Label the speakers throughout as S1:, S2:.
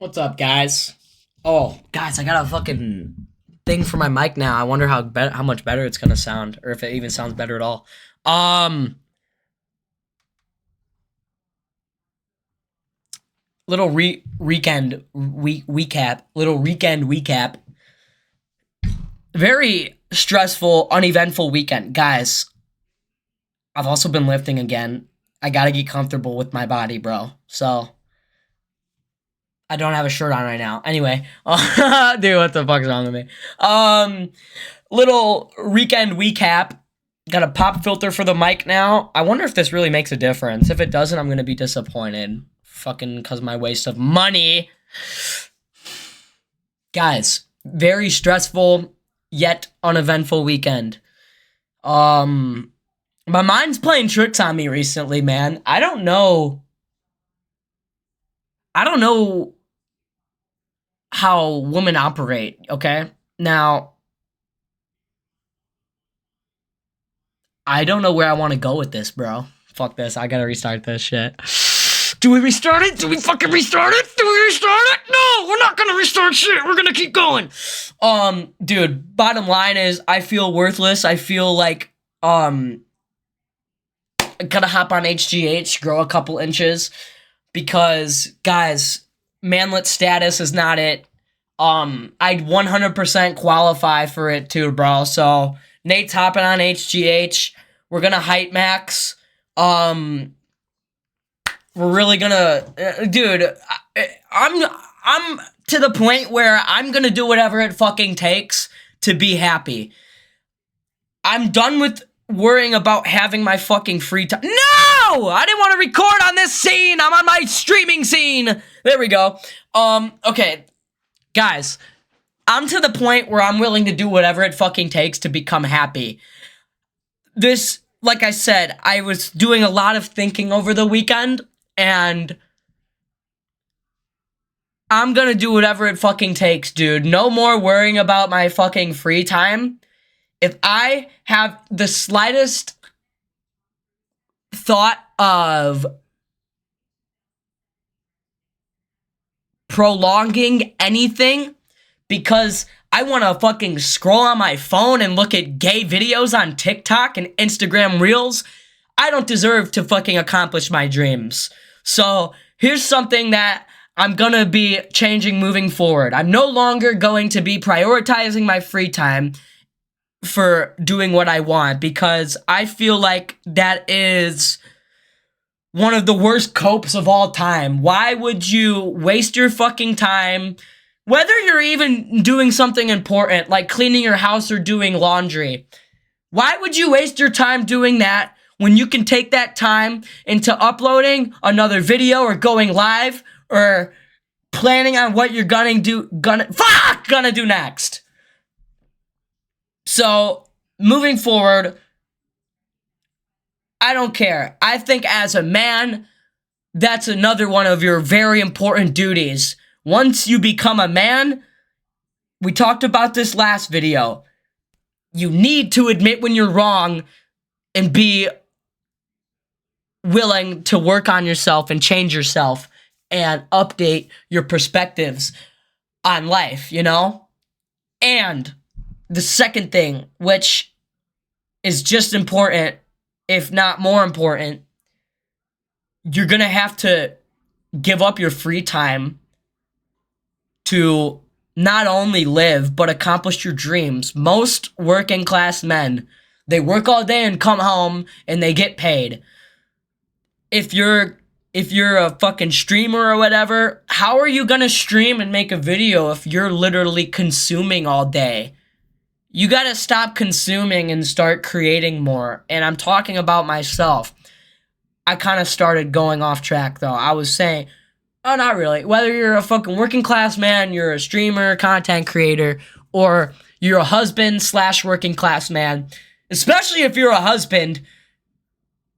S1: What's up, guys? Oh, guys, I got a fucking thing for my mic now. I wonder how much better it's gonna sound, or if it even sounds better at all. Um, little weekend recap. Little weekend recap. Very stressful, uneventful weekend, guys. I've also been lifting again. I gotta get comfortable with my body, bro. So I don't have a shirt on right now. Anyway, dude, what the fuck's wrong with me? Little weekend recap. Got a pop filter for the mic now. I wonder if this really makes a difference. If it doesn't, I'm gonna be disappointed. Fucking because my waste of money. Guys, very stressful yet uneventful weekend. My mind's playing tricks on me recently, man. I don't know how women operate, okay? Now, I don't know where I want to go with this, bro. Fuck this. I gotta restart this shit. Do we restart it? Do we fucking restart it? Do we restart it? No, we're not gonna restart shit. We're gonna keep going. Dude, bottom line is I feel worthless. I feel like, I gotta hop on HGH, grow a couple inches, because, guys, manlet status is not it. I'd 100% qualify for it too, bro. So, Nate's hopping on HGH. We're gonna height max. We're really gonna, dude. I'm to the point where I'm gonna do whatever it fucking takes to be happy. I'm done with worrying about having my fucking free time. No! I didn't want to record on this scene. I'm on my streaming scene. There we go. Okay. Guys, I'm to the point where I'm willing to do whatever it fucking takes to become happy. This, like I said, I was doing a lot of thinking over the weekend, and I'm gonna do whatever it fucking takes, dude. No more worrying about my fucking free time. If I have the slightest thought of prolonging anything because I want to fucking scroll on my phone and look at gay videos on TikTok and Instagram Reels, I don't deserve to fucking accomplish my dreams. So here's something that I'm gonna be changing moving forward. I'm no longer going to be prioritizing my free time for doing what I want, because I feel like that is one of the worst copes of all time. Why would you waste your fucking time, whether you're even doing something important like cleaning your house or doing laundry? Why would you waste your time doing that when you can take that time into uploading another video or going live or planning on what you're gonna do next? So, moving forward, I don't care. I think as a man, that's another one of your very important duties. Once you become a man, we talked about this last video, you need to admit when you're wrong and be willing to work on yourself and change yourself and update your perspectives on life, you know? And the second thing, which is just important, if not more important, you're gonna have to give up your free time to not only live, but accomplish your dreams. Most working class men, they work all day and come home and they get paid. If you're a fucking streamer or whatever, how are you gonna stream and make a video if you're literally consuming all day? You gotta stop consuming and start creating more. And I'm talking about myself. I kind of started going off track, though. I was saying, oh, not really. Whether you're a fucking working class man, you're a streamer, content creator, or you're a husband / working class man, especially if you're a husband,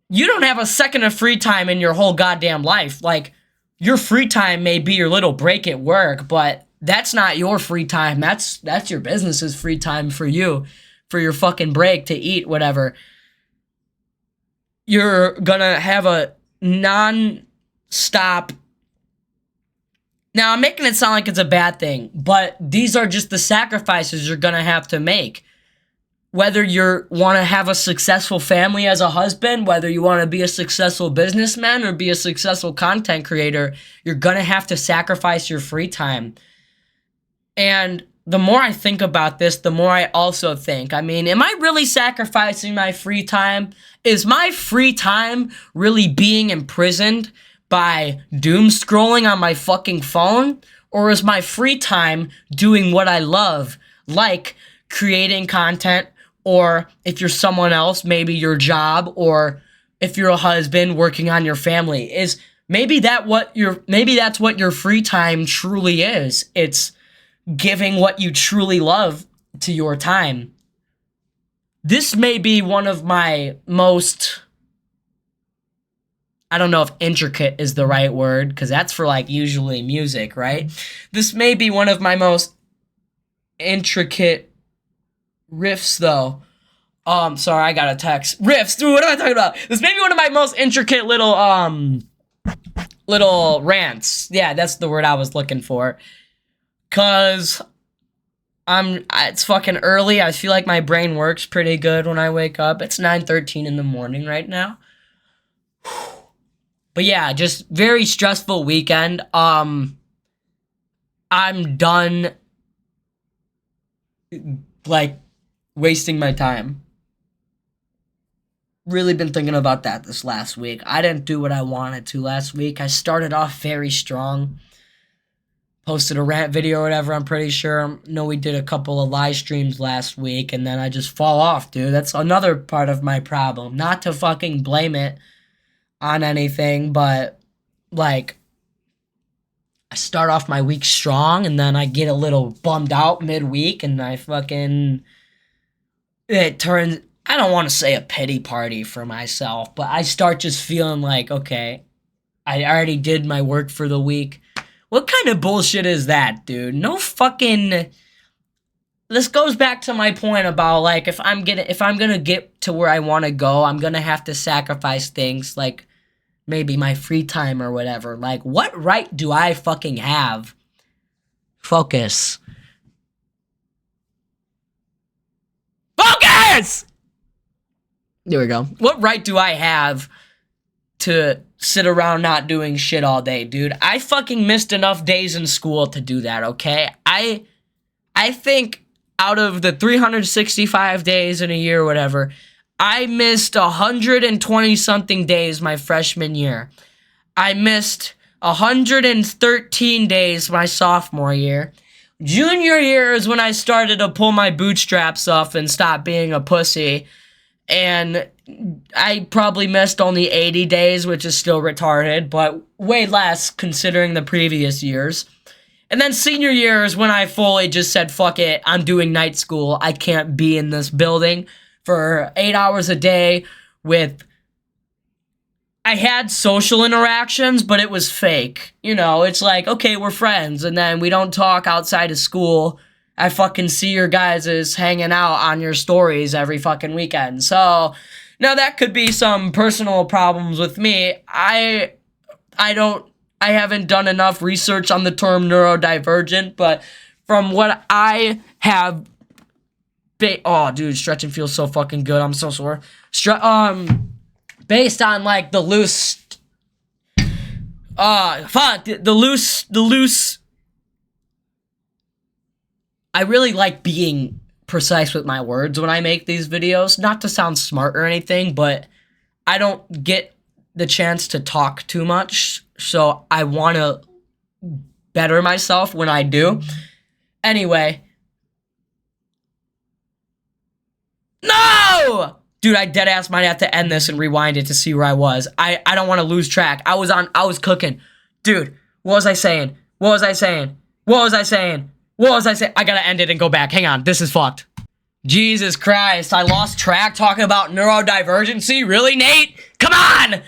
S1: you don't have a second of free time in your whole goddamn life. Like, your free time may be your little break at work, but that's not your free time. That's your business's free time for you, for your fucking break to eat, whatever. You're gonna have a non-stop Now, I'm making it sound like it's a bad thing, but these are just the sacrifices you're gonna have to make. Whether you want to have a successful family as a husband, whether you want to be a successful businessman or be a successful content creator, you're gonna have to sacrifice your free time. And the more I think about this, the more I also think, I mean, am I really sacrificing my free time? Is my free time really being imprisoned by doom scrolling on my fucking phone? Or is my free time doing what I love, like creating content, or if you're someone else, maybe your job, or if you're a husband working on your family? Is maybe that's what your free time truly is. It's giving what you truly love to your time. This may be one of my most, I don't know if intricate is the right word, because that's for like usually music, right? This may be one of my most intricate riffs, though. Sorry, I got a text. Riffs, dude, what am I talking about? This may be one of my most intricate little rants. Yeah, that's the word I was looking for. Cause it's fucking early. I feel like my brain works pretty good when I wake up. It's 9:13 in the morning right now. But yeah, just very stressful weekend. I'm done, like, wasting my time. Really been thinking about that this last week. I didn't do what I wanted to last week. I started off very strong. Posted a rant video or whatever, I'm pretty sure. No, we did a couple of live streams last week, and then I just fall off, dude. That's another part of my problem. Not to fucking blame it on anything, but, like, I start off my week strong, and then I get a little bummed out midweek, and I fucking... It turns... I don't want to say a pity party for myself, but I start just feeling like, okay, I already did my work for the week. What kind of bullshit is that, dude? No fucking... This goes back to my point about, like, if I'm gonna get to where I want to go, I'm gonna have to sacrifice things, like, maybe my free time or whatever. Like, what right do I fucking have? Focus. Focus! There we go. What right do I have to sit around not doing shit all day, dude? I fucking missed enough days in school to do that, okay? I think out of the 365 days in a year or whatever, I missed 120 something days my freshman year. I missed 113 days my sophomore year. Junior year is when I started to pull my bootstraps off and stop being a pussy. And I probably missed only 80 days, which is still retarded, but way less considering the previous years. And then senior year is when I fully just said, fuck it, I'm doing night school. I can't be in this building for 8 hours a day with... I had social interactions, but it was fake. You know, it's like, okay, we're friends, and then we don't talk outside of school. I fucking see your guys' hanging out on your stories every fucking weekend. So, now that could be some personal problems with me. I haven't done enough research on the term neurodivergent, but from what I have... Oh, dude, stretching feels so fucking good. I'm so sore. Based on, like, the loose... The loose... I really like being precise with my words when I make these videos. Not to sound smart or anything, but I don't get the chance to talk too much, so I want to better myself when I do. Anyway. No! Dude, I deadass might have to end this and rewind it to see where I was. I don't want to lose track. I was cooking. Dude, what was I saying? I gotta end it and go back. Hang on, this is fucked. Jesus Christ, I lost track talking about neurodivergency? Really, Nate? Come on!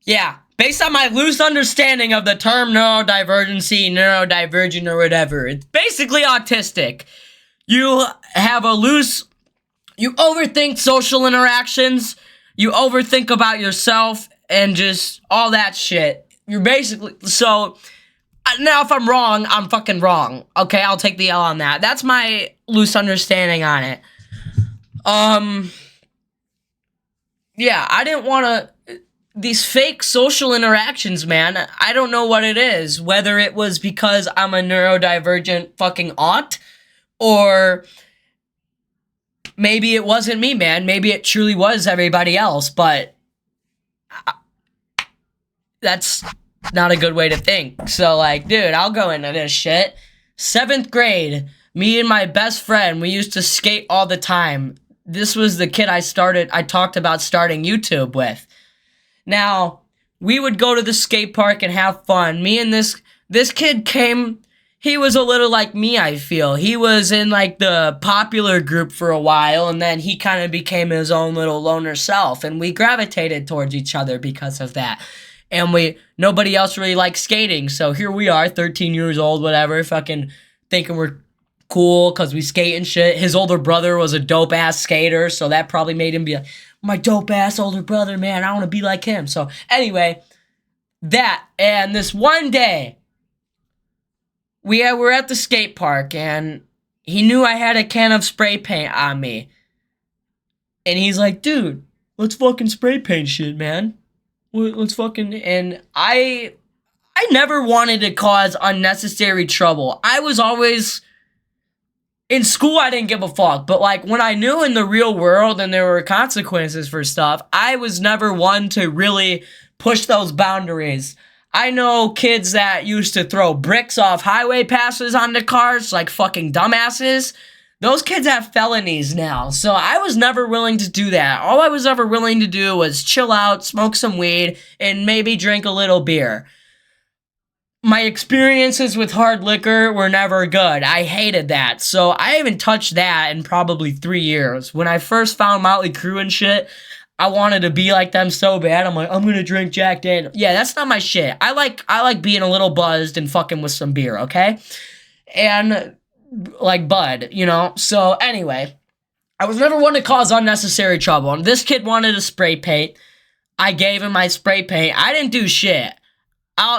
S1: Yeah, based on my loose understanding of the term neurodivergency, neurodivergent, or whatever, it's basically autistic. You overthink social interactions, you overthink about yourself, and just all that shit. You're basically, so... Now, if I'm wrong, I'm fucking wrong. Okay, I'll take the L on that. That's my loose understanding on it. Yeah, I didn't want to... These fake social interactions, man, I don't know what it is. Whether it was because I'm a neurodivergent fucking aunt, or maybe it wasn't me, man. Maybe it truly was everybody else, but that's not a good way to think. So, like, dude, I'll go into this shit. 7th grade, me and my best friend, we used to skate all the time. This was the kid I talked about starting YouTube with. Now, we would go to the skate park and have fun. Me and this kid came, he was a little like me, I feel. He was in, like, the popular group for a while, and then he kind of became his own little loner self, and we gravitated towards each other because of that. And nobody else really liked skating, so here we are, 13 years old, whatever, fucking thinking we're cool because we skate and shit. His older brother was a dope-ass skater, so that probably made him be like, my dope-ass older brother, man, I want to be like him. So, anyway, and this one day, we were at the skate park, and he knew I had a can of spray paint on me. And he's like, dude, let's fucking spray paint shit, man. Let's fucking... And I never wanted to cause unnecessary trouble. I was always... In school, I didn't give a fuck, but, like, when I knew in the real world and there were consequences for stuff, I was never one to really push those boundaries. I know kids that used to throw bricks off highway passes onto cars like fucking dumbasses. Those kids have felonies now, so I was never willing to do that. All I was ever willing to do was chill out, smoke some weed, and maybe drink a little beer. My experiences with hard liquor were never good. I hated that. So I haven't touched that in probably 3 years. When I first found Motley Crue and shit, I wanted to be like them so bad. I'm like, I'm gonna drink Jack Daniels. Yeah, that's not my shit. I like being a little buzzed and fucking with some beer, okay? And like Bud, you know? So anyway, I was never one to cause unnecessary trouble. And this kid wanted a spray paint. I gave him my spray paint. I didn't do shit.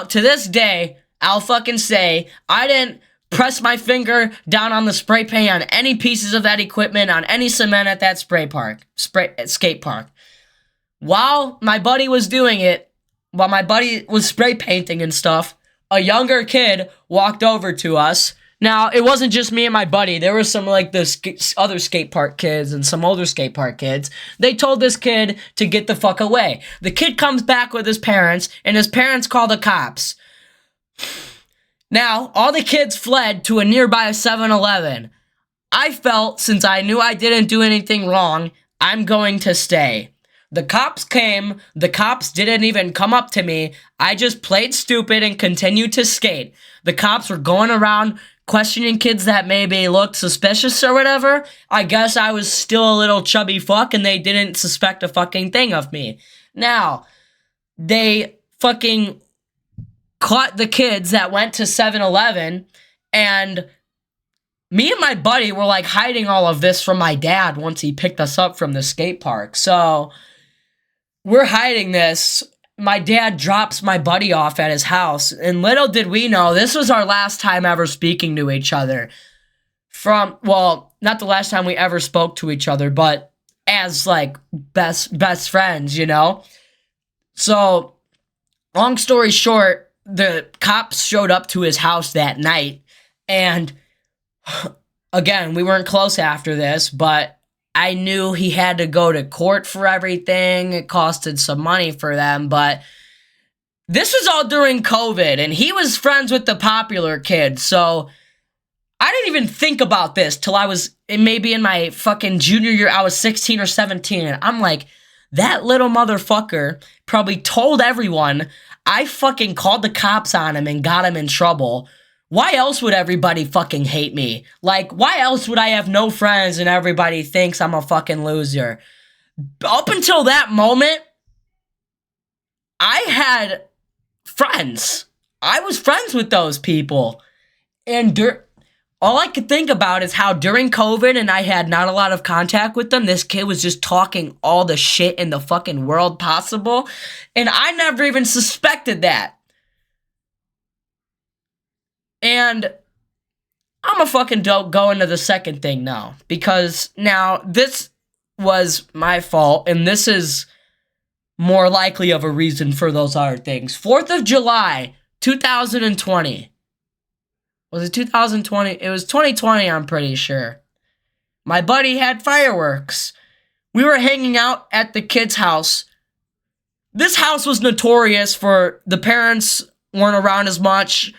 S1: To this day, I'll fucking say, I didn't press my finger down on the spray paint on any pieces of that equipment, on any cement at that skate park. While my buddy was doing it, while my buddy was spray painting and stuff, a younger kid walked over to us. Now, it wasn't just me and my buddy. There were some, like, the other skate park kids and some older skate park kids. They told this kid to get the fuck away. The kid comes back with his parents, and his parents call the cops. Now, all the kids fled to a nearby 7-Eleven. I felt, since I knew I didn't do anything wrong, I'm going to stay. The cops came. The cops didn't even come up to me. I just played stupid and continued to skate. The cops were going around questioning kids that maybe looked suspicious or whatever. I guess I was still a little chubby fuck and they didn't suspect a fucking thing of me. Now, they fucking caught the kids that went to 7-Eleven, and me and my buddy were, like, hiding all of this from my dad once he picked us up from the skate park. So, we're hiding this. My dad drops my buddy off at his house, and little did we know, this was our last time ever speaking to each other. Well, not the last time we ever spoke to each other, but as, like, best friends, you know? So, long story short, the cops showed up to his house that night, and again, we weren't close after this, but I knew he had to go to court for everything. It costed some money for them, but this was all during COVID, and he was friends with the popular kid, so I didn't even think about this till I was maybe in my fucking junior year. I was 16 or 17, and I'm like, that little motherfucker probably told everyone I fucking called the cops on him and got him in trouble. Why else would everybody fucking hate me? Like, why else would I have no friends and everybody thinks I'm a fucking loser? Up until that moment, I had friends. I was friends with those people. And all I could think about is how during COVID and I had not a lot of contact with them, this kid was just talking all the shit in the fucking world possible. And I never even suspected that. And I'm a fucking dope go into the second thing now. Because now this was my fault, and this is more likely of a reason for those other things. 4th of July, 2020. Was it 2020? It was 2020, I'm pretty sure. My buddy had fireworks. We were hanging out at the kid's house. This house was notorious for the parents weren't around as much.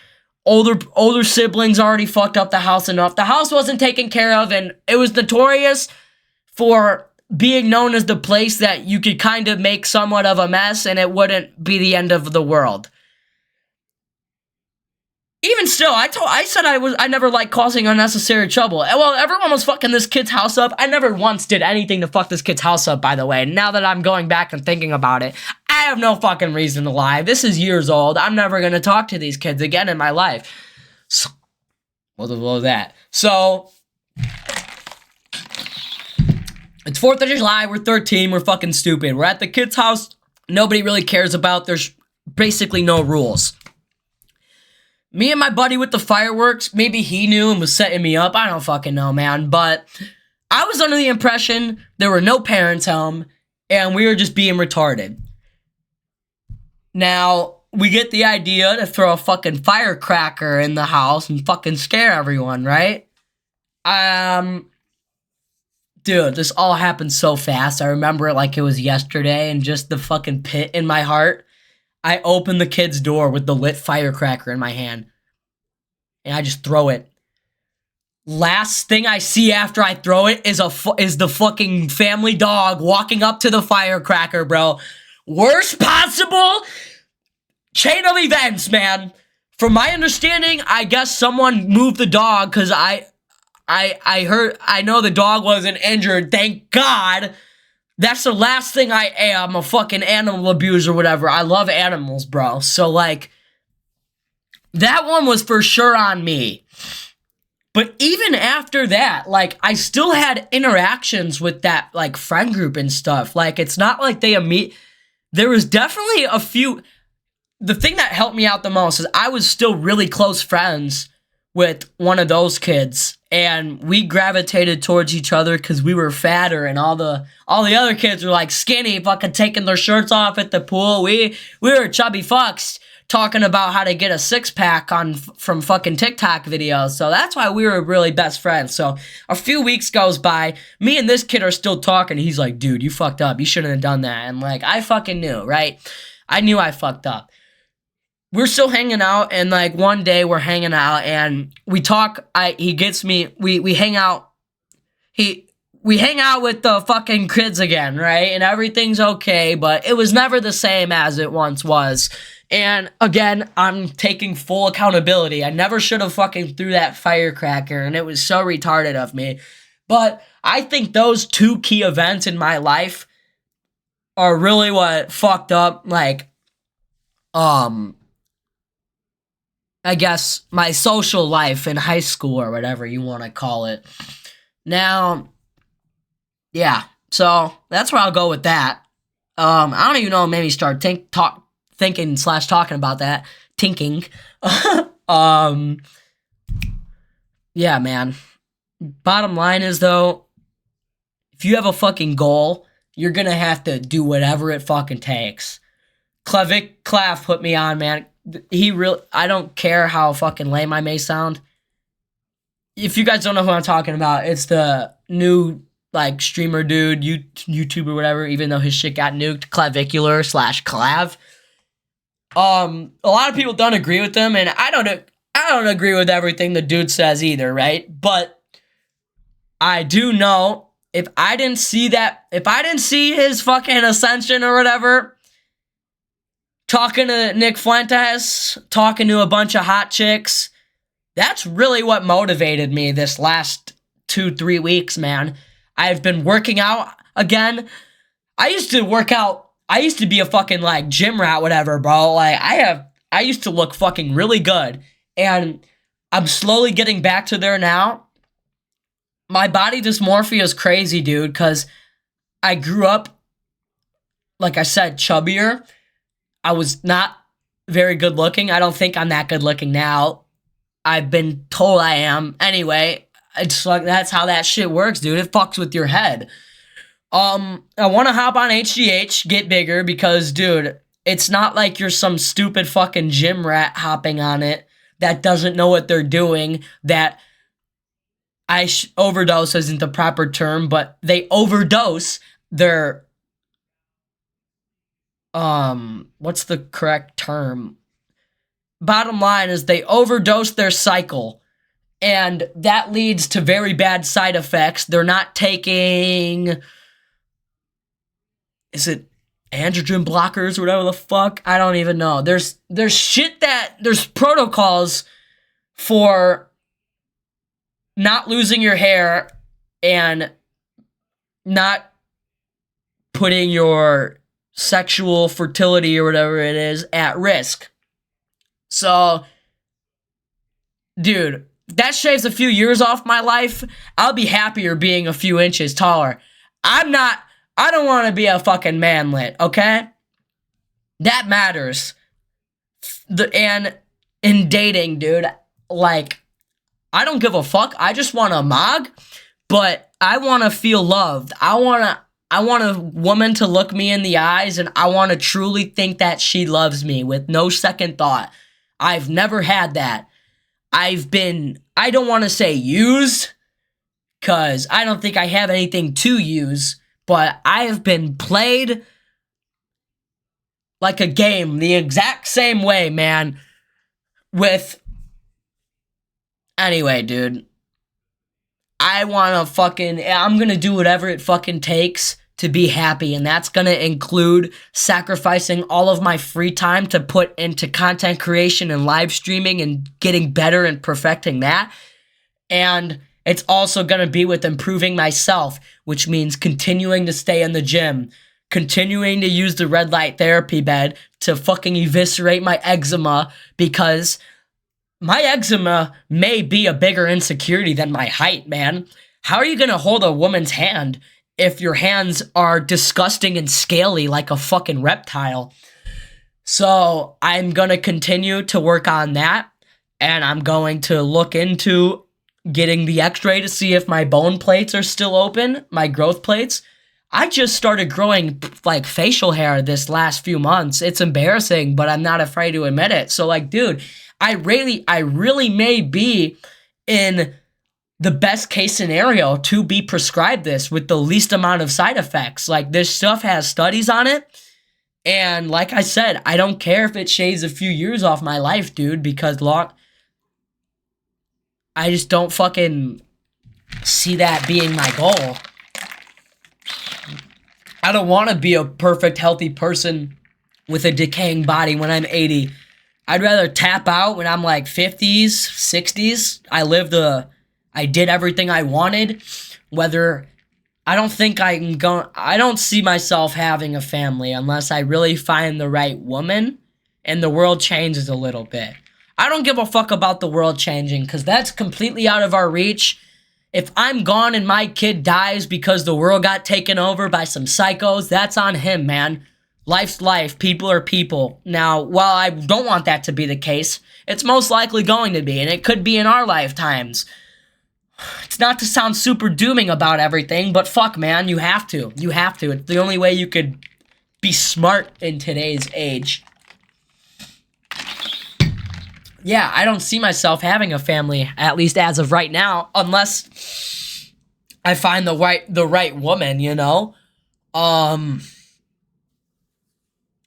S1: Older siblings already fucked up the house enough. The house wasn't taken care of, and it was notorious for being known as the place that you could kind of make somewhat of a mess and it wouldn't be the end of the world. Even still, I said I never liked causing unnecessary trouble. Well, everyone was fucking this kid's house up. I never once did anything to fuck this kid's house up, by the way. Now that I'm going back and thinking about it, I have no fucking reason to lie. This is years old. I'm never gonna talk to these kids again in my life. So, what the hell is that? So, it's 4th of July, we're 13, we're fucking stupid. We're at the kid's house, nobody really cares about, there's basically no rules. Me and my buddy with the fireworks, maybe he knew and was setting me up, I don't fucking know, man, but I was under the impression there were no parents home, and we were just being retarded. Now, we get the idea to throw a fucking firecracker in the house and fucking scare everyone, right? Dude, this all happened so fast. I remember it like it was yesterday, and just the fucking pit in my heart. I open the kid's door with the lit firecracker in my hand, and I just throw it. Last thing I see after I throw it is the fucking family dog walking up to the firecracker, bro. Worst possible chain of events, man. From my understanding, I guess someone moved the dog, because I know the dog wasn't injured, thank God. That's the last thing I am, a fucking animal abuser or whatever. I love animals, bro. So, like, that one was for sure on me. But even after that, like, I still had interactions with that, like, friend group and stuff. Like, it's not like there was definitely a few. The thing that helped me out the most is I was still really close friends with one of those kids, and we gravitated towards each other because we were fatter, and all the other kids were like skinny, fucking taking their shirts off at the pool. We were chubby fucks talking about how to get a six-pack from fucking TikTok videos. So that's why we were really best friends. So a few weeks goes by, me and this kid are still talking. He's like, dude, you fucked up. You shouldn't have done that. And like, I fucking knew, right? I knew I fucked up. We're still hanging out, and like one day we're hanging out and we talk. We hang out. We hang out with the fucking kids again, right? And everything's okay, but it was never the same as it once was. And again, I'm taking full accountability. I never should have fucking threw that firecracker, and it was so retarded of me. But I think those two key events in my life are really what fucked up, like, I guess, my social life in high school or whatever you want to call it. Now, yeah, so that's where I'll go with that. I don't even know, maybe start thinking/talking about that. Tinking. Yeah, man. Bottom line is, though, if you have a fucking goal, you're gonna have to do whatever it fucking takes. Clav put me on, man. I don't care how fucking lame I may sound. If you guys don't know who I'm talking about, it's the new, like, streamer dude, YouTube or whatever, even though his shit got nuked, Clavicular/Clav. A lot of people don't agree with him, and I don't agree with everything the dude says either, right? But I do know, if I didn't see his fucking ascension or whatever, talking to Nick Fuentes, talking to a bunch of hot chicks, that's really what motivated me this last 2-3 weeks, man. I've been working out again. I used to be a fucking, like, gym rat, whatever, bro. Like, I used to look fucking really good, and I'm slowly getting back to there now. My body dysmorphia is crazy, dude, because I grew up, like I said, chubbier. I was not very good looking. I don't think I'm that good looking now. I've been told I am. Anyway, it's like that's how that shit works, dude. It fucks with your head. I want to hop on HGH, get bigger, because, dude, it's not like you're some stupid fucking gym rat hopping on it that doesn't know what they're doing, that overdose isn't the proper term, but they overdose their, what's the correct term? Bottom line is they overdose their cycle, and that leads to very bad side effects. They're not taking, is it androgen blockers or whatever the fuck? I don't even know. There's shit that, there's protocols for not losing your hair and not putting your sexual fertility or whatever it is at risk. So, dude, that shaves a few years off my life. I'll be happier being a few inches taller. I don't want to be a fucking manlet, okay? That matters. And in dating, dude, like, I don't give a fuck. I just want a mog, but I want to feel loved. I want a woman to look me in the eyes, and I want to truly think that she loves me with no second thought. I've never had that. I don't want to say used, because I don't think I have anything to use, but I have been played like a game the exact same way, man, anyway, dude, I'm gonna do whatever it fucking takes to be happy, and that's gonna include sacrificing all of my free time to put into content creation and live streaming and getting better and perfecting that. And it's also gonna be with improving myself, which means continuing to stay in the gym, continuing to use the red light therapy bed to fucking eviscerate my eczema, because my eczema may be a bigger insecurity than my height, man. How are you gonna hold a woman's hand if your hands are disgusting and scaly like a fucking reptile? So I'm gonna continue to work on that, and I'm going to look into getting the x-ray to see if my bone plates are still open, my growth plates. I just started growing like facial hair this last few months. It's embarrassing, but I'm not afraid to admit it. So like, dude, I really may be in the best case scenario to be prescribed this with the least amount of side effects. Like, this stuff has studies on it. And like I said, I don't care if it shaves a few years off my life, dude, because I just don't fucking see that being my goal. I don't want to be a perfect, healthy person with a decaying body when I'm 80. I'd rather tap out when I'm like 50s, 60s. I did everything I wanted. I don't see myself having a family unless I really find the right woman and the world changes a little bit. I don't give a fuck about the world changing, because that's completely out of our reach. If I'm gone and my kid dies because the world got taken over by some psychos, that's on him, man. Life's life. People are people. Now, while I don't want that to be the case, it's most likely going to be, and it could be in our lifetimes. It's not to sound super dooming about everything, but fuck, man, you have to. You have to. It's the only way you could be smart in today's age. Yeah, I don't see myself having a family, at least as of right now, unless I find the right woman, you know? Well,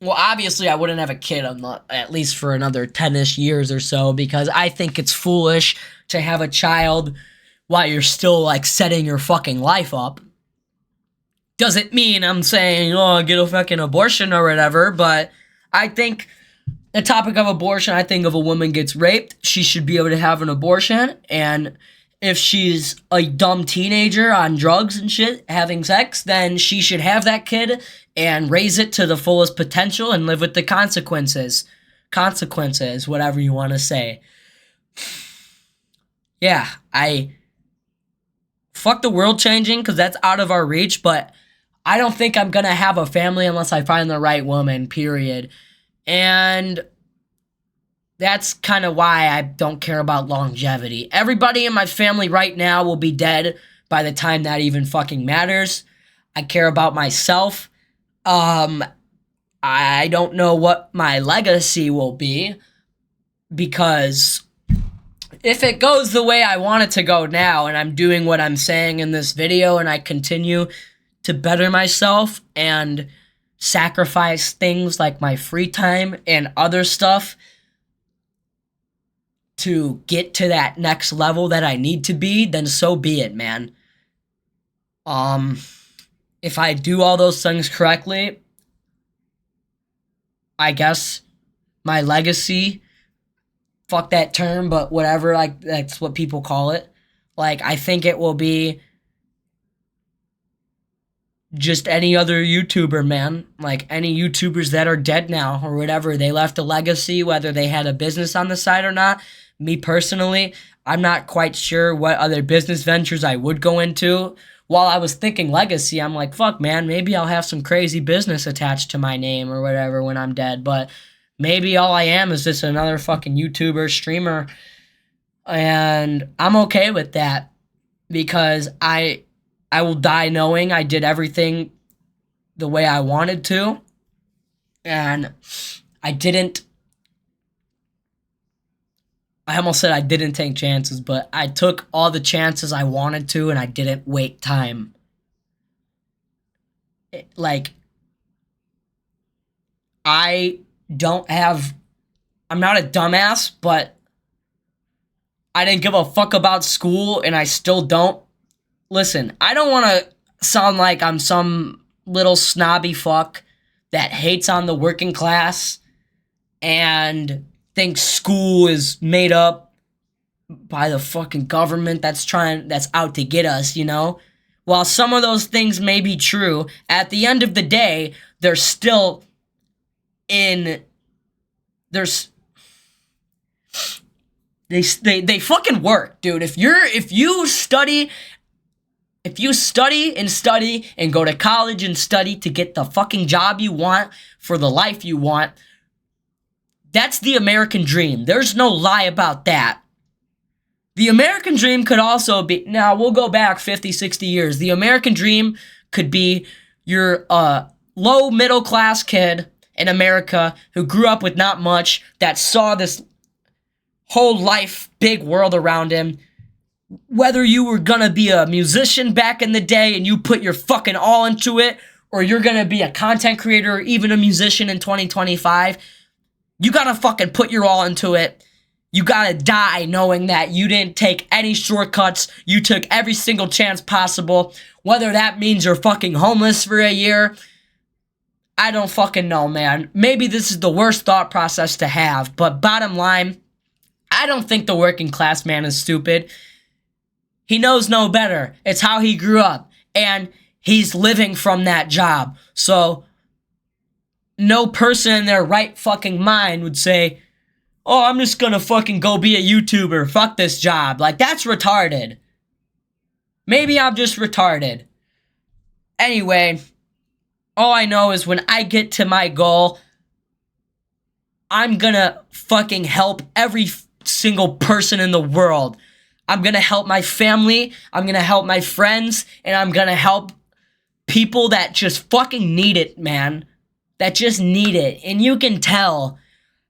S1: obviously I wouldn't have a kid at least for another 10-ish years or so, because I think it's foolish to have a child while you're still, like, setting your fucking life up. Doesn't mean I'm saying, oh, get a fucking abortion or whatever, but I think the topic of abortion, I think if a woman gets raped, she should be able to have an abortion, and if she's a dumb teenager on drugs and shit, having sex, then she should have that kid and raise it to the fullest potential and live with the consequences. Consequences, whatever you want to say. Yeah, fuck the world changing, because that's out of our reach, but I don't think I'm gonna have a family unless I find the right woman, period. And That's kind of why I don't care about longevity. Everybody in my family right now will be dead by the time that even fucking matters. I care about myself. Um, I don't know what my legacy will be because if it goes the way I want it to go now and I'm doing what I'm saying in this video and I continue to better myself and sacrifice things like my free time and other stuff to get to that next level that I need to be, then so be it, man. If I do all those things correctly, I guess my legacy, fuck that term, but whatever, like, that's what people call it. Like, I think it will be just any other YouTuber, man. Like, any YouTubers that are dead now or whatever, they left a legacy, whether they had a business on the side or not. Me personally, I'm not quite sure what other business ventures I would go into. While I was thinking legacy, I'm like, fuck, man, maybe I'll have some crazy business attached to my name or whatever when I'm dead. But maybe all I am is just another fucking YouTuber, streamer. And I'm okay with that because I will die knowing I did everything the way I wanted to. And I almost said I didn't take chances, but I took all the chances I wanted to and I didn't wait time. I'm not a dumbass, but I didn't give a fuck about school and I still don't. Listen, I don't want to sound like I'm some little snobby fuck that hates on the working class and thinks school is made up by the fucking government that's out to get us, you know? While some of those things may be true, at the end of the day, they're still they fucking work, dude. If you study and go to college and study to get the fucking job you want for the life you want, that's the American dream. There's no lie about that. The American dream could also be, now we'll go back 50, 60 years. The American dream could be you're a low middle class kid in America who grew up with not much, that saw this whole life, big world around him. Whether you were gonna be a musician back in the day and you put your fucking all into it, or you're gonna be a content creator or even a musician in 2025, you gotta fucking put your all into it. You gotta die knowing that you didn't take any shortcuts. You took every single chance possible. Whether that means you're fucking homeless for a year, I don't fucking know, man. Maybe this is the worst thought process to have, but bottom line, I don't think the working class man is stupid. He knows no better. It's how he grew up, and he's living from that job. So no person in their right fucking mind would say, oh, I'm just gonna fucking go be a YouTuber. Fuck this job. Like, that's retarded. Maybe I'm just retarded. Anyway, all I know is when I get to my goal, I'm gonna fucking help every single person in the world. I'm gonna help my family, I'm gonna help my friends, and I'm gonna help people that just fucking need it, man. That just need it. And you can tell,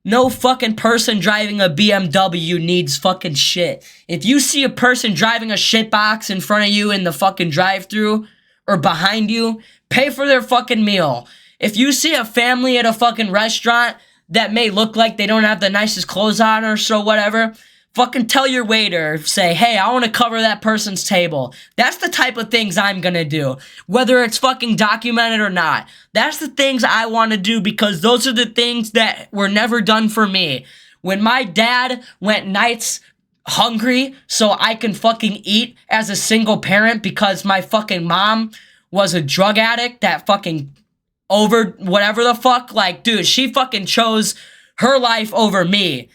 S1: no fucking person driving a BMW needs fucking shit. If you see a person driving a shitbox in front of you in the fucking drive-thru or behind you, pay for their fucking meal. If you see a family at a fucking restaurant that may look like they don't have the nicest clothes on or so whatever, fucking tell your waiter, say, hey, I want to cover that person's table. That's the type of things I'm gonna do. Whether it's fucking documented or not. That's the things I want to do because those are the things that were never done for me. When my dad went nights hungry so I can fucking eat as a single parent because my fucking mom was a drug addict that fucking over whatever the fuck, like, dude, she fucking chose her life over me.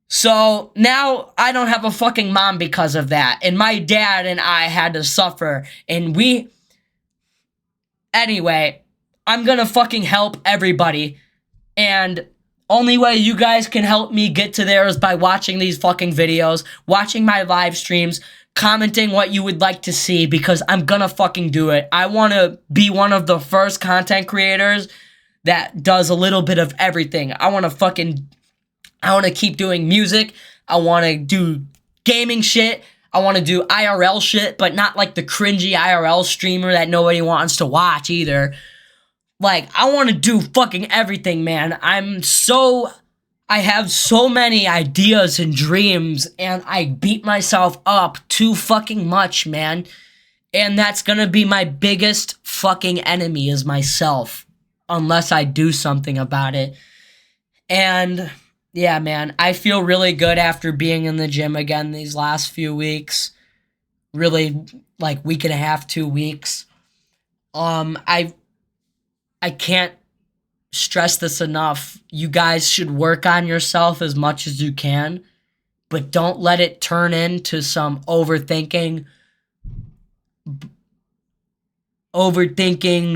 S1: So now I don't have a fucking mom because of that. And my dad and I had to suffer. And anyway, I'm gonna fucking help everybody. And Only way you guys can help me get to there is by watching these fucking videos, watching my live streams, commenting what you would like to see, because I'm gonna fucking do it. I want to be one of the first content creators that does a little bit of everything. I want to keep doing music. I want to do gaming shit. I want to do IRL shit, but not like the cringy IRL streamer that nobody wants to watch either. Like, I want to do fucking everything, man. I have so many ideas and dreams, and I beat myself up too fucking much, man. And that's gonna be my biggest fucking enemy, is myself, unless I do something about it. And yeah, man, I feel really good after being in the gym again these last few weeks. Really, like week and a half, 2 weeks. I can't stress this enough. You guys should work on yourself as much as you can, but don't let it turn into some overthinking,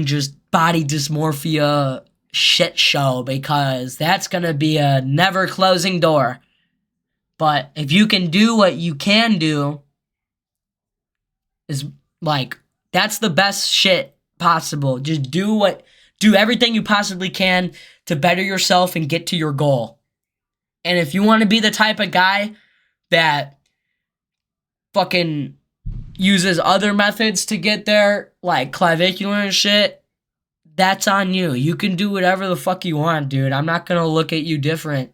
S1: just body dysmorphia shit show, because that's gonna be a never closing door. But if you can do what you can do, is like, that's the best shit possible. Just do everything you possibly can to better yourself and get to your goal. And if you want to be the type of guy that fucking uses other methods to get there, like clavicular and shit, that's on you. You can do whatever the fuck you want, dude. I'm not gonna look at you different.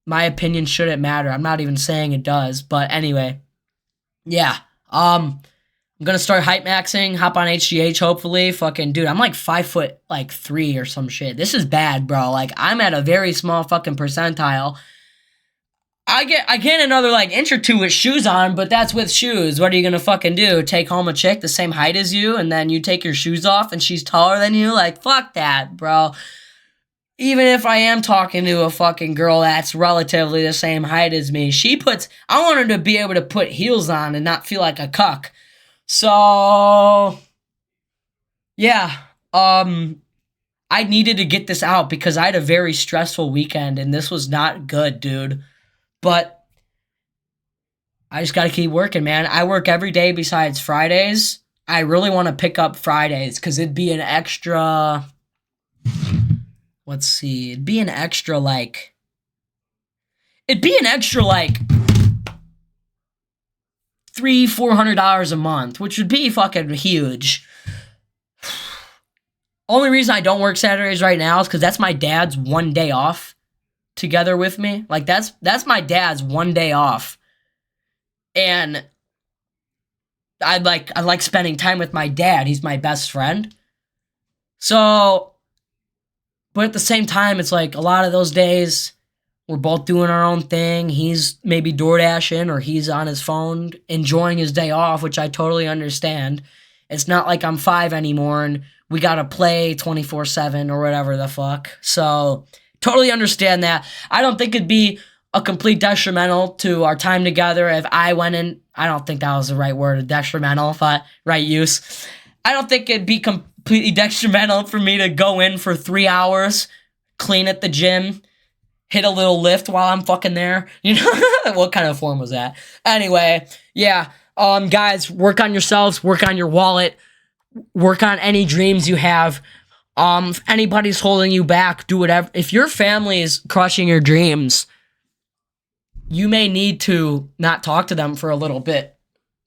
S1: My opinion shouldn't matter. I'm not even saying it does. But anyway, yeah. I'm gonna start hype maxing, hop on HGH hopefully. Fucking dude, I'm like 5'3" or some shit. This is bad, bro. Like, I'm at a very small fucking percentile. I get another like inch or two with shoes on, but that's with shoes. What are you gonna fucking do? Take home a chick the same height as you, and then you take your shoes off and she's taller than you? Like, fuck that, bro. Even if I am talking to a fucking girl that's relatively the same height as me, I want her to be able to put heels on and not feel like a cuck. So, yeah, I needed to get this out because I had a very stressful weekend and this was not good, dude. But I just gotta keep working, man. I work every day besides Fridays. I really want to pick up Fridays because it'd be an extra, let's see, it'd be an extra like $300-$400 a month, which would be fucking huge. Only reason I don't work Saturdays right now is because that's my dad's one day off together with me. Like, that's my dad's one day off. And I like spending time with my dad. He's my best friend. So, but at the same time, it's like a lot of those days we're both doing our own thing. He's maybe DoorDashing or he's on his phone enjoying his day off, which I totally understand. It's not like I'm 5 anymore and we gotta play 24/7 or whatever the fuck. So, totally understand that. I don't think it'd be a complete detrimental to our time together if I went in. I don't think that was the right word, detrimental, but right use. I don't think it'd be completely detrimental for me to go in for 3 hours, clean at the gym, hit a little lift while I'm fucking there. You know, what kind of form was that? Anyway, yeah. Guys, work on yourselves, work on your wallet, work on any dreams you have. If anybody's holding you back, do whatever. If your family is crushing your dreams, you may need to not talk to them for a little bit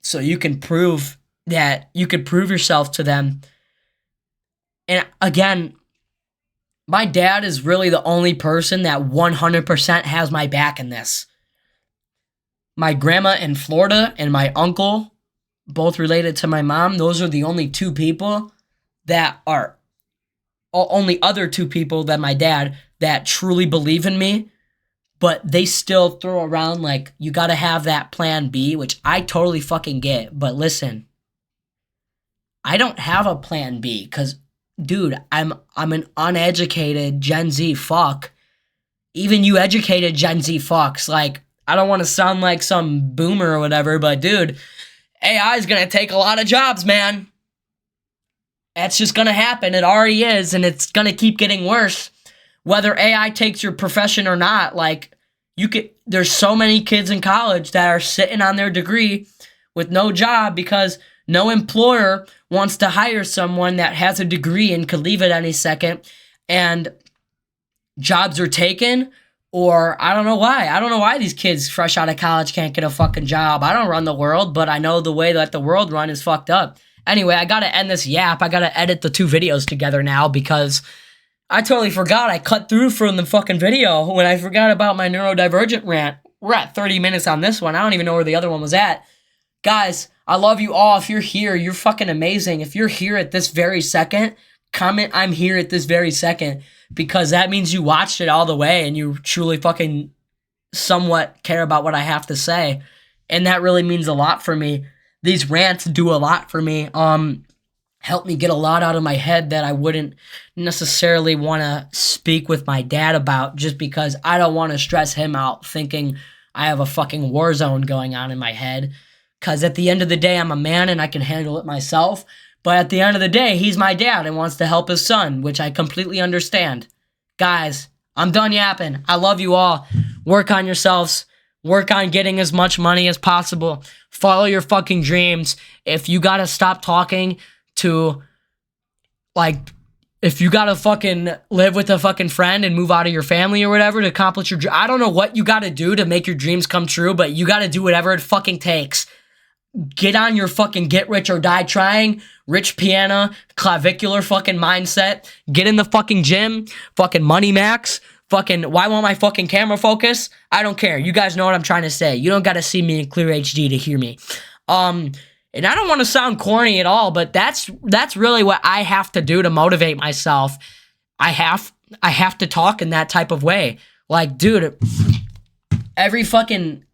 S1: so you can prove yourself to them. And again, my dad is really the only person that 100% has my back in this. My grandma in Florida and my uncle, both related to my mom, those are the only two people that are only other two people than my dad that truly believe in me, but they still throw around like, you gotta have that plan B, which I totally fucking get. But listen, I don't have a plan B because, dude, I'm an uneducated Gen Z fuck. Even you educated Gen Z fucks, like, I don't want to sound like some boomer or whatever, but dude, AI is gonna take a lot of jobs, man. That's just gonna happen. It already is, and it's gonna keep getting worse. whether AI takes your profession or not, like, there's so many kids in college that are sitting on their degree with no job because no employer wants to hire someone that has a degree and could leave at any second, and jobs are taken, or I don't know why. I don't know why these kids fresh out of college can't get a fucking job. I don't run the world, but I know the way that the world run is fucked up. Anyway, I gotta end this yap. I gotta edit the 2 videos together now because I totally forgot. I cut through from the fucking video when I forgot about my neurodivergent rant. We're at 30 minutes on this one. I don't even know where the other one was at. Guys, I love you all. If you're here, you're fucking amazing. If you're here at this very second, comment I'm here at this very second, because that means you watched it all the way and you truly fucking somewhat care about what I have to say. And that really means a lot for me. These rants do a lot for me. Help me get a lot out of my head that I wouldn't necessarily want to speak with my dad about, just because I don't want to stress him out thinking I have a fucking war zone going on in my head. Because at the end of the day, I'm a man and I can handle it myself. But at the end of the day, he's my dad and wants to help his son, which I completely understand. Guys, I'm done yapping. I love you all. Work on yourselves. Work on getting as much money as possible. Follow your fucking dreams. If you gotta stop talking to, like, if you gotta fucking live with a fucking friend and move out of your family or whatever to accomplish your dream, I don't know what you gotta do to make your dreams come true, but you gotta do whatever it fucking takes. Get on your fucking get rich or die trying, Rich Piana, clavicular fucking mindset. Get in the fucking gym, fucking money max, fucking, why won't my fucking camera focus? I don't care. You guys know what I'm trying to say. You don't gotta see me in clear HD to hear me. And I don't want to sound corny at all, but that's really what I have to do to motivate myself. I have to talk in that type of way. Like, dude, every fucking,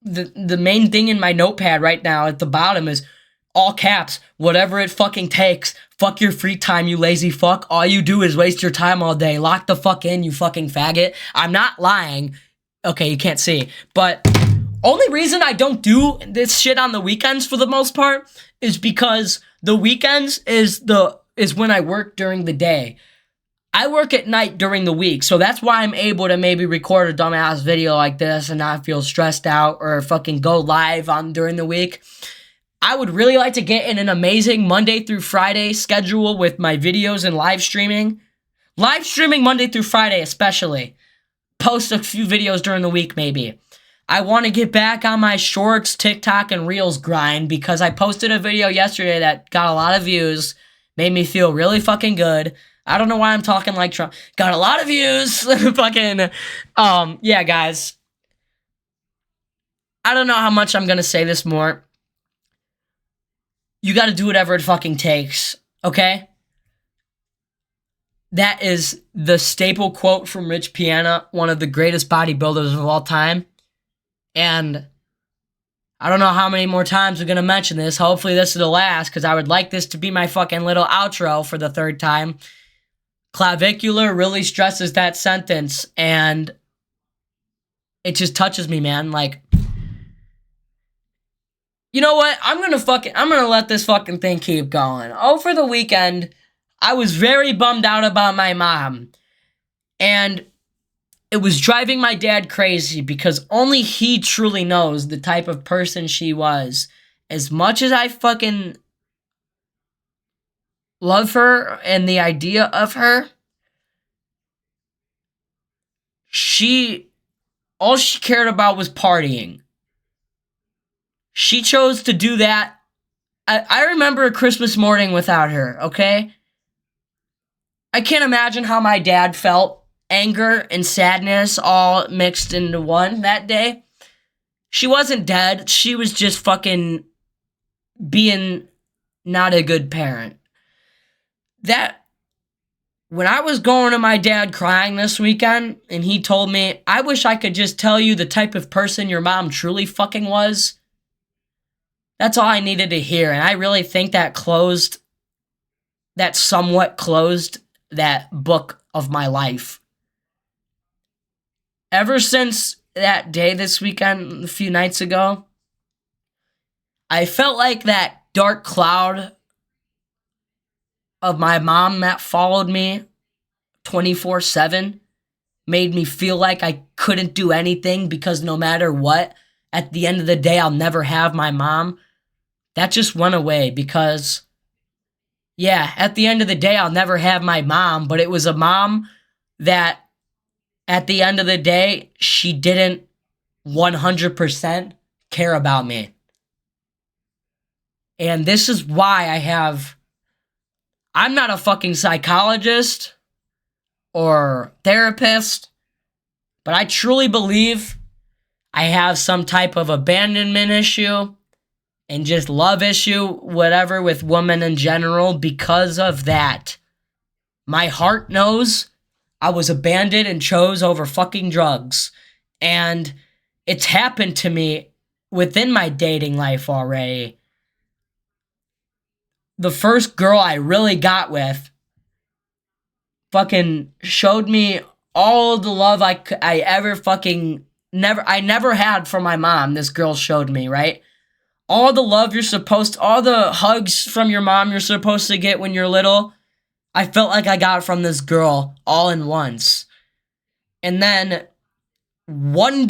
S1: the main thing in my notepad right now at the bottom is all caps, whatever it fucking takes. Fuck your free time, you lazy fuck. All you do is waste your time all day. Lock the fuck in, you fucking faggot. I'm not lying. Okay, you can't see, but only reason I don't do this shit on the weekends for the most part is because the weekends is when I work during the day. I work at night during the week, so that's why I'm able to maybe record a dumbass video like this and not feel stressed out or fucking go live on during the week. I would really like to get in an amazing Monday through Friday schedule with my videos and live streaming. Live streaming Monday through Friday especially. Post a few videos during the week maybe. I want to get back on my shorts, TikTok, and Reels grind because I posted a video yesterday that got a lot of views, made me feel really fucking good. I don't know why I'm talking like Trump. Got a lot of views. Fucking, yeah, guys. I don't know how much I'm going to say this more. You got to do whatever it fucking takes, okay? That is the staple quote from Rich Piana, one of the greatest bodybuilders of all time. And I don't know how many more times we're going to mention this. Hopefully this is the last, because I would like this to be my fucking little outro for the 3rd time. Clavicular really stresses that sentence, and it just touches me, man. Like, you know what? I'm going to let this fucking thing keep going. Over the weekend, I was very bummed out about my mom. And it was driving my dad crazy because only he truly knows the type of person she was. As much as I fucking love her and the idea of her, all she cared about was partying. She chose to do that. I remember a Christmas morning without her, okay? I can't imagine how my dad felt. Anger and sadness all mixed into one that day. She wasn't dead. She was just fucking being not a good parent. When I was going to my dad crying this weekend, and he told me, I wish I could just tell you the type of person your mom truly fucking was. That's all I needed to hear. And I really think that somewhat closed that book of my life. Ever since that day this weekend, a few nights ago, I felt like that dark cloud of my mom that followed me 24/7 made me feel like I couldn't do anything because no matter what, at the end of the day, I'll never have my mom. That just went away because, yeah, at the end of the day, I'll never have my mom, but it was a mom that at the end of the day, she didn't 100% care about me. And this is why I'm not a fucking psychologist or therapist, but I truly believe I have some type of abandonment issue and just love issue, whatever, with women in general because of that. My heart knows I was abandoned and chose over fucking drugs. And it's happened to me within my dating life already. The first girl I really got with fucking showed me all the love I ever fucking never had from my mom. This girl showed me, right? All the love all the hugs from your mom you're supposed to get when you're little, I felt like I got from this girl all in once. And then one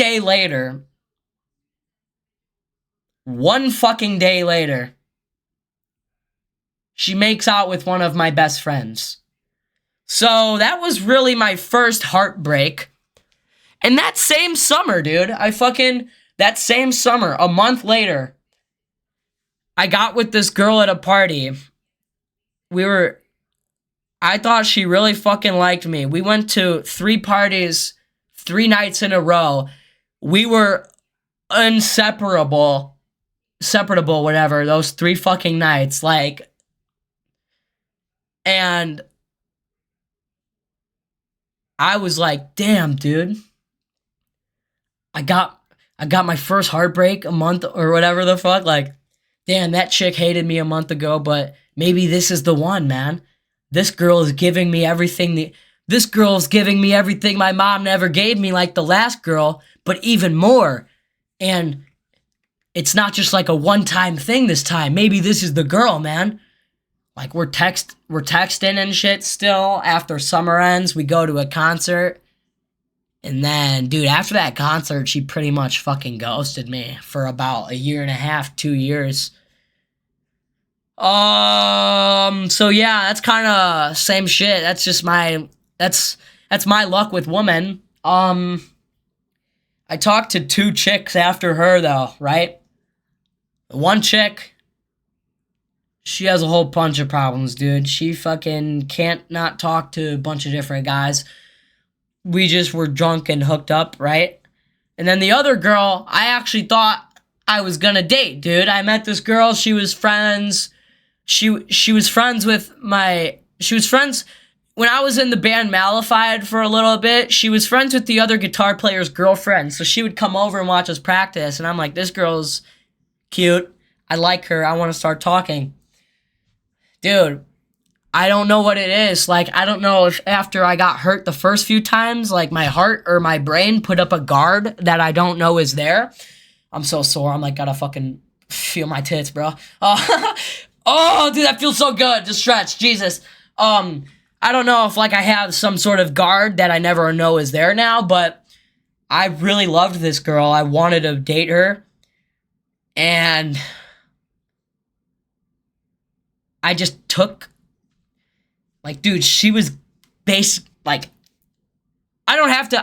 S1: fucking day later, she makes out with one of my best friends. So that was really my first heartbreak. And that same summer, dude, that same summer, a month later, I got with this girl at a party. I thought she really fucking liked me. We went to 3 parties, 3 nights in a row. We were separable, whatever, those 3 fucking nights, like, and I was like, damn, dude, I got my first heartbreak a month or whatever the fuck, like, damn, that chick hated me a month ago, but maybe this is the one, man. This girl is giving me everything. This girl is giving me everything my mom never gave me, like the last girl, but even more. And it's not just like a one-time thing this time. Maybe this is the girl, man. Like we're texting and shit still. After summer ends, we go to a concert. And then, dude, after that concert, she pretty much fucking ghosted me for about 1.5 years, 2 years. So yeah, that's kind of same shit. That's just that's my luck with women. I talked to 2 chicks after her though, right? One chick, she has a whole bunch of problems, dude. She fucking can't not talk to a bunch of different guys. We just were drunk and hooked up, right? And then the other girl, I actually thought I was gonna date, dude. I met this girl, she was friends. She was friends when I was in the band Malified for a little bit. She was friends with the other guitar player's girlfriend, so she would come over and watch us practice, and I'm like, this girl's cute. I like her. I want to start talking. Dude, I don't know what it is. Like, I don't know if after I got hurt the first few times, like my heart or my brain put up a guard that I don't know is there. I'm so sore. I'm like, gotta fucking feel my tits, bro. Oh, dude, that feels so good to stretch. Jesus. I don't know if like I have some sort of guard that I never know is there now, but I really loved this girl. I wanted to date her. And I just took, like, dude, she was like, I don't have to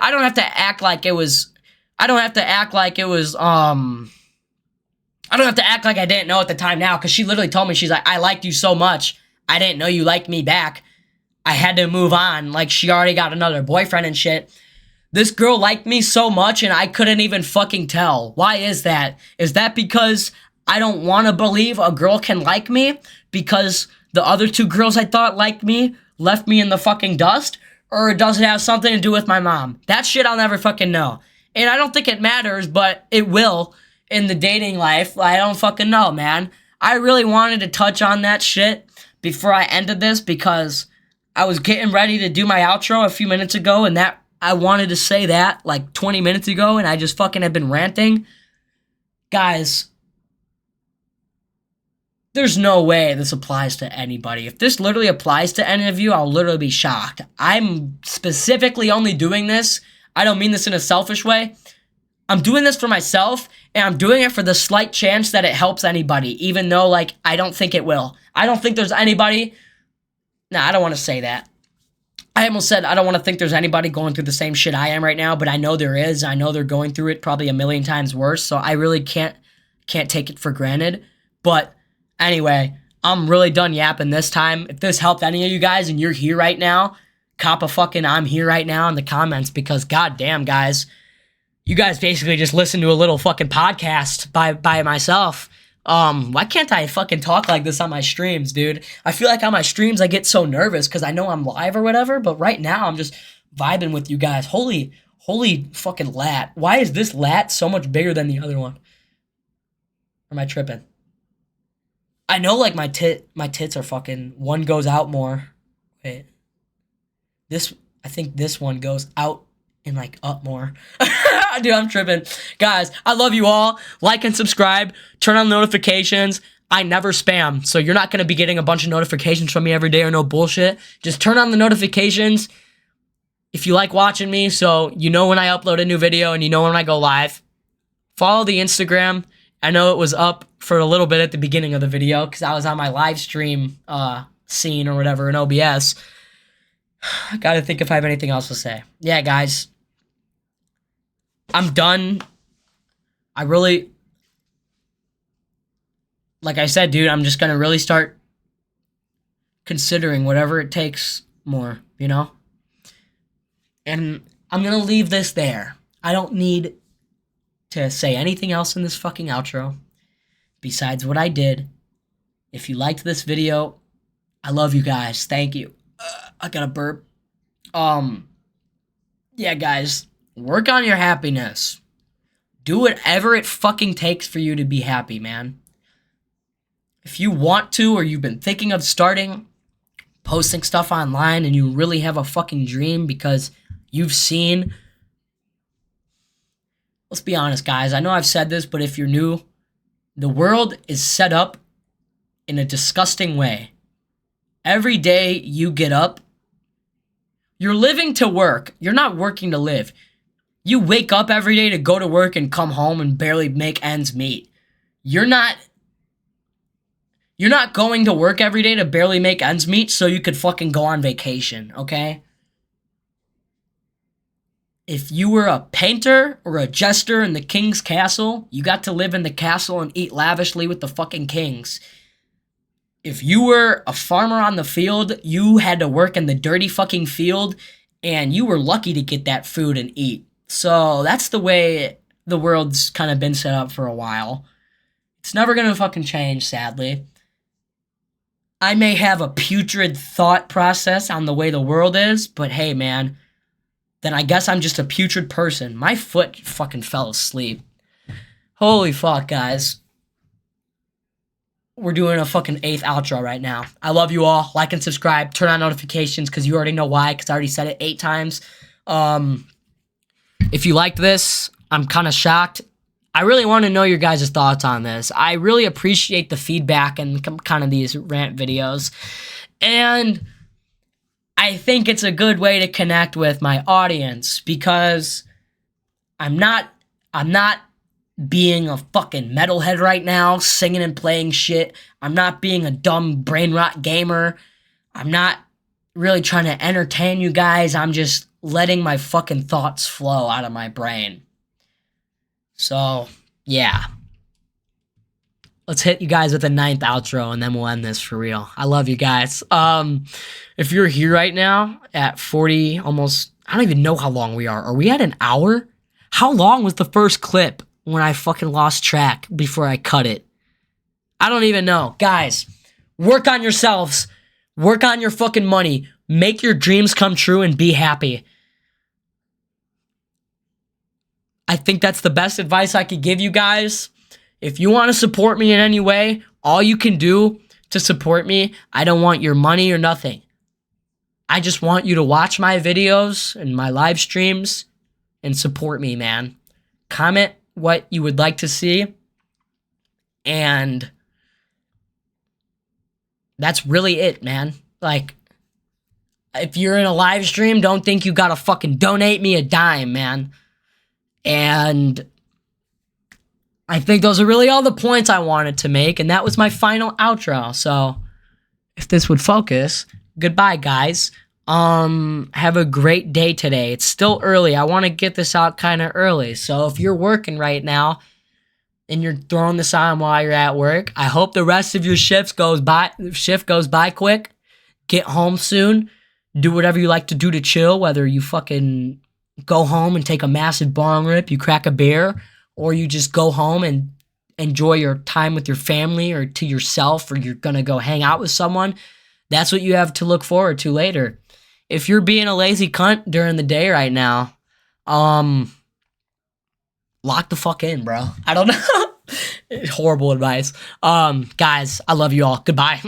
S1: act like it was, I don't have to act like I didn't know at the time now, because she literally told me, she's like, I liked you so much, I didn't know you liked me back. I had to move on. Like, she already got another boyfriend and shit. This girl liked me so much, and I couldn't even fucking tell. Why is that? Is that because I don't want to believe a girl can like me because the other 2 girls I thought liked me left me in the fucking dust? Or does it have something to do with my mom? That shit I'll never fucking know. And I don't think it matters, but it will in the dating life. I don't fucking know, man. I really wanted to touch on that shit before I ended this because I was getting ready to do my outro a few minutes ago, and that I wanted to say that like 20 minutes ago, and I just fucking have been ranting. Guys, there's no way this applies to anybody. If this literally applies to any of you, I'll literally be shocked. I'm specifically only doing this. I don't mean this in a selfish way. I'm doing this for myself, and I'm doing it for the slight chance that it helps anybody, even though, like, I don't think it will. I don't think there's anybody... Nah, I don't want to say that. I almost said I don't want to think there's anybody going through the same shit I am right now, but I know there is. I know they're going through it probably a million times worse, so I really can't take it for granted. But anyway, I'm really done yapping this time. If this helped any of you guys and you're here right now, cop a fucking I'm here right now in the comments, because goddamn, guys, you guys basically just listen to a little fucking podcast by myself. Why can't I fucking talk like this on my streams, dude? I feel like on my streams I get so nervous because I know I'm live or whatever, but right now I'm just vibing with you guys. Holy fucking lat. Why is this lat so much bigger than the other one? Or am I tripping? I know, like, my tits are fucking... One goes out more. Wait. I think this one goes out and, like, up more. Dude, I'm tripping. Guys, I love you all. Like and subscribe. Turn on notifications. I never spam, so you're not going to be getting a bunch of notifications from me every day or no bullshit. Just turn on the notifications if you like watching me, so you know when I upload a new video and you know when I go live. Follow the Instagram. I know it was up for a little bit at the beginning of the video because I was on my live stream scene or whatever in OBS. I gotta think if I have anything else to say. Yeah, guys. I'm done. I really... Like I said, dude, I'm just gonna really start considering whatever it takes more, you know? And I'm gonna leave this there. I don't need to say anything else in this fucking outro besides what I did. If you liked this video, I love you guys. Thank you. I got a burp. Yeah, guys, work on your happiness. Do whatever it fucking takes for you to be happy, man. If you want to, or you've been thinking of starting posting stuff online and you really have a fucking dream because you've seen... Let's be honest, guys. I know I've said this, but if you're new, the world is set up in a disgusting way. Every day you get up, you're living to work. You're not working to live. You wake up every day to go to work and come home and barely make ends meet. You're not going to work every day to barely make ends meet so you could fucking go on vacation, okay? If you were a painter or a jester in the king's castle, you got to live in the castle and eat lavishly with the fucking kings. If you were a farmer on the field, you had to work in the dirty fucking field, and you were lucky to get that food and eat. So that's the way the world's kind of been set up for a while. It's never gonna fucking change, sadly. I may have a putrid thought process on the way the world is, but hey, man, then I guess I'm just a putrid person. My foot fucking fell asleep. Holy fuck, guys. We're doing a fucking 8th outro right now. I love you all. Like and subscribe. Turn on notifications because you already know why, because I already said it 8 times. If you liked this, I'm kind of shocked. I really want to know your guys' thoughts on this. I really appreciate the feedback and kind of these rant videos. And I think it's a good way to connect with my audience because I'm not being a fucking metalhead right now, singing and playing shit. I'm not being a dumb brain rot gamer. I'm not really trying to entertain you guys. I'm just letting my fucking thoughts flow out of my brain. So, yeah. Let's hit you guys with a 9th outro, and then we'll end this for real. I love you guys. If you're here right now at 40, almost... I don't even know how long we are. Are we at an hour? How long was the first clip when I fucking lost track before I cut it? I don't even know. Guys, work on yourselves. Work on your fucking money. Make your dreams come true and be happy. I think that's the best advice I could give you guys. If you want to support me in any way, all you can do to support me, I don't want your money or nothing. I just want you to watch my videos and my live streams and support me, man. Comment what you would like to see. And That's really it, man. Like, if you're in a live stream, don't think you gotta fucking donate me a dime, man. And I think those are really all the points I wanted to make, and that was my final outro. So, if this would focus, goodbye, guys. Have a great day today. It's still early. I want to get this out kind of early. So, if you're working right now and you're throwing this on while you're at work, I hope the rest of your shift goes by quick. Get home soon. Do whatever you like to do to chill, whether you fucking go home and take a massive bong rip, you crack a beer, or you just go home and enjoy your time with your family or to yourself, or you're going to go hang out with someone. That's what you have to look forward to later. If you're being a lazy cunt during the day right now, lock the fuck in, bro. I don't know. Horrible advice. Guys, I love you all. Goodbye.